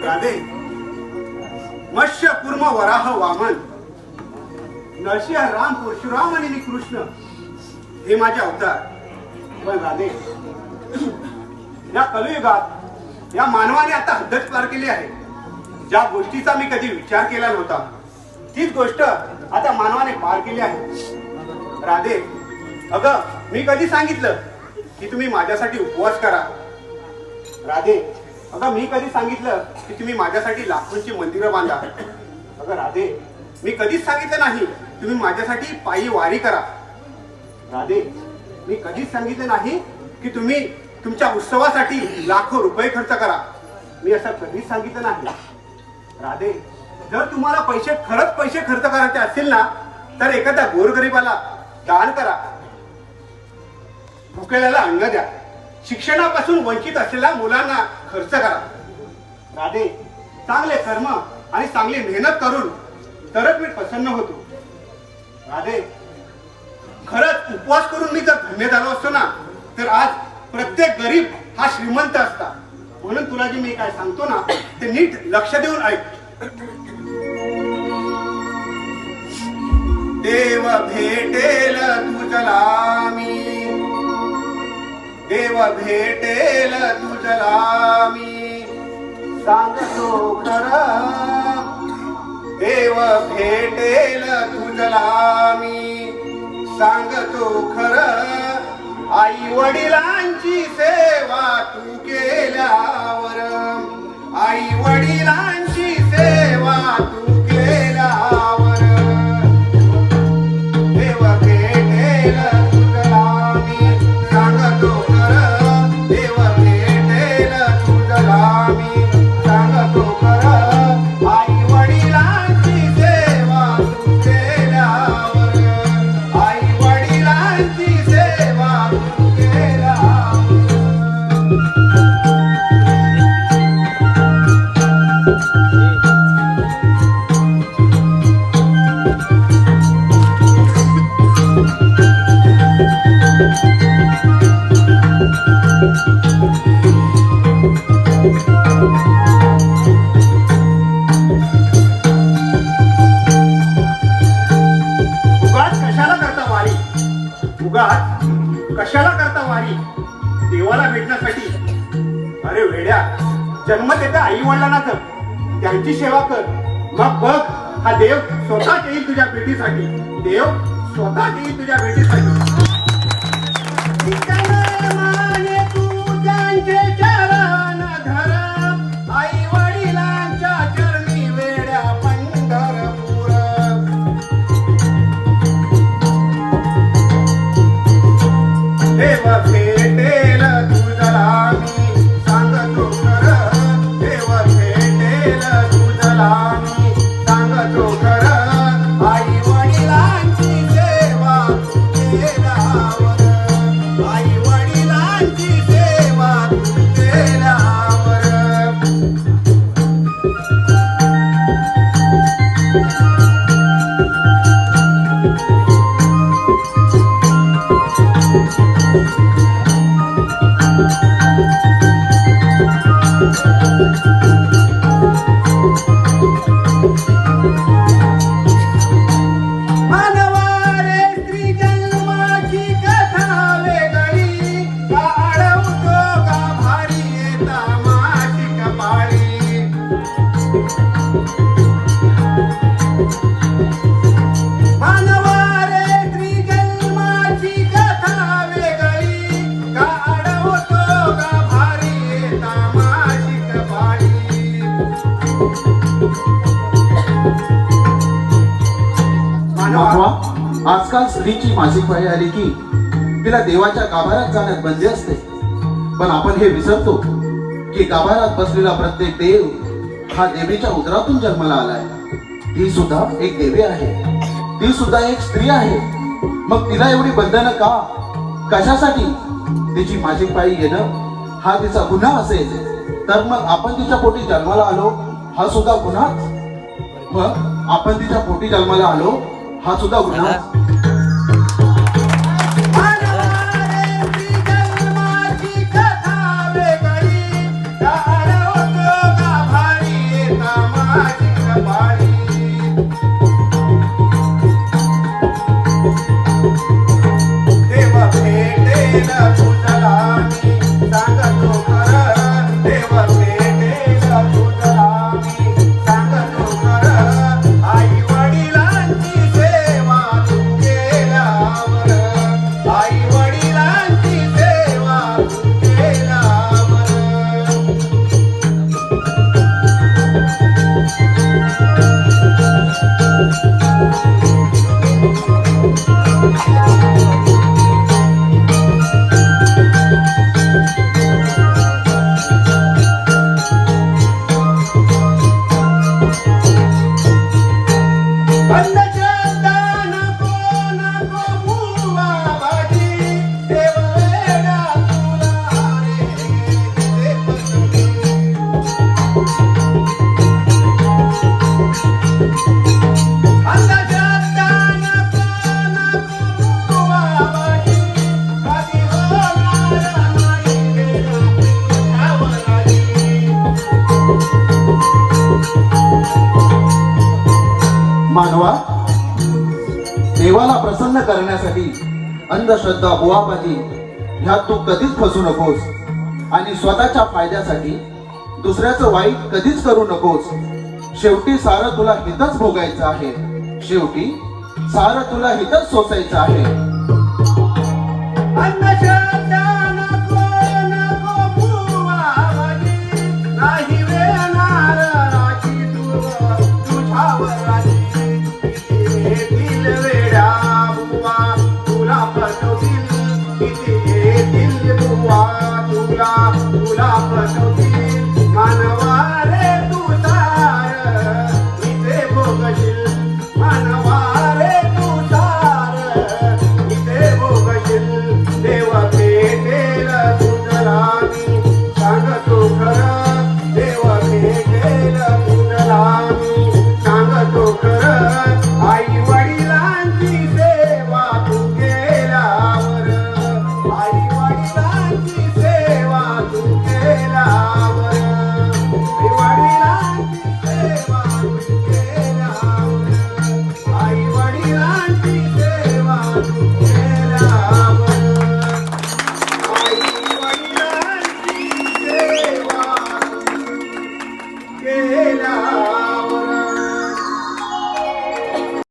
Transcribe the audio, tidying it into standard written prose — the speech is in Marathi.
राधे, मत्स्य कुर्म वराह वामन, नरसिंह राम परशुराम आणि कृष्ण हे माझे अवतार. पण राधे, या कलियुगात या मानवाने आता हद्दच पार केली आहे. ज्या गोष्टीचा मी कधी विचार केला नव्हता तीच गोष्ट आता मानवाने पार केली आहे. राधे, अगं मी कधी सांगितलं की तुम्ही माझ्यासाठी उपवास करा? राधे, अगं मी कधी सांगितलं की तुम्ही माझ्यासाठी लाखोंची मंदिरं बांधा? अगं राधे, मी कधीच सांगितलं नाही तुम्ही माझ्यासाठी पायी वारी करा. राधे, मी कधीच सांगितलं नाही की तुम्ही तुमच्या उत्सवासाठी लाखो रुपये खर्च करा. मी असं कधीच सांगितलं नाही. राधे, जर तुम्हाला खरंच पैसे खर्च करायचे असतील ना तर एखाद्या गोरगरिबाला दान करा, भुकेल्याला अन्न द्या, शिक्षणापासून वंचित असलेल्या मुलांना खर्च करा. राधे, चांगले कर्म आणि चांगली मेहनत करून तरच मी प्रसन्न होतो. राधे, खरंच उपवास करून मी जर धन्य झालो असतो ना तर आज प्रत्येक गरीब हा श्रीमंत असता. म्हणून तुला जे मी काय सांगतो ना ते नीट लक्ष देऊन ऐक. देव भेटेल तुझला मी, देव भेटेल तुझला मी, सांगतो खरं. देव भेटेल तुझला मी, सांगतो खरं. आई वडिलांची सेवा तू केल्यावर, आई वडिलांची सेवा तू केल्यावर, देव भेटेल तुझला मी, सांगतो खरं. देव भेटेल तुझला मी, सांगतो खरं. आई वडिलांची सेवा तू केल्यावर, आई वडिलांची सेवा तू केल्यावर. कशाला करता वारी? देवाला भेटण्यासाठी. अरे वेड्या, जन्म देता आई वडिलांना तर त्यांची सेवा कर. मग बघ, हा देव स्वतः येईल तुझ्या भेटीसाठी. देव स्वतः येईल तुझ्या भेटीसाठी. तू त्यांचे चरण धर, आई वडिलांच्या चरणी वेड्या पंढरपूर. देव भेटेल तुझला मी, सांगतो खरं. देव भेटेल तुझला मी, सांगतो खरं. आई वडिलांची सेवा तू केल्यावर, आई वडिलांची सेवा तू केल्यावर. आजकाल स्त्रीची मासिक पाळी आली की तिला देवाच्या गाभाऱ्यात जाण्यात बंदी असते. पण आपण हे विसरतो की गाभाऱ्यात बसलेला प्रत्येक देव हा देवीच्या उदरातून जन्माला आलाय. ती सुद्धा एक देवी आहे, ती सुद्धा एक स्त्री आहे. मग तिला एवढी बंधनं का? कशासाठी? तिची मासिक पाळी येणं हा तिचा गुन्हा असेल तर मग आपण तिच्या पोटी जन्माला आलो हा सुद्धा गुन्हाच. मग आपण तिच्या पोटी जन्माला आलो हा सुद्धा गुन्हा. जन्माची कथा वेगळी, देवाला प्रसन्न करण्यासाठी अंधश्रद्धा बुवाबाजी ह्यात तू कधीच फसू नकोस आणि स्वतःच्या फायद्यासाठी दुसऱ्याचं वाईट कधीच करू नकोस. शेवटी सारं तुला हितच भोगायचं आहे. शेवटी सारं तुला हितच सोसायचं आहे. अंधश्रद्धा नको नको बुवाबाजी, नाही वेणार राजी तुझ्यावर राजी. किती येतील वेड्या बुवा तुला फसवतील, किती येतील बुवा तुला फसवतील. मानवा रे तू सार इथे भोगशील, मानवा रे तू सार इथे भोगशील. देव भेटेल तुझला मी सांगतो खरं, देव भेटेल तुझला मी सांगतो खरं. आई वडिलांची सेवा तू केल्यावर, आई वडिलांची सेवा तू केल्यावर, आई वडिलांची सेवा तू केल्यावर, आई वडिलांची सेवा तू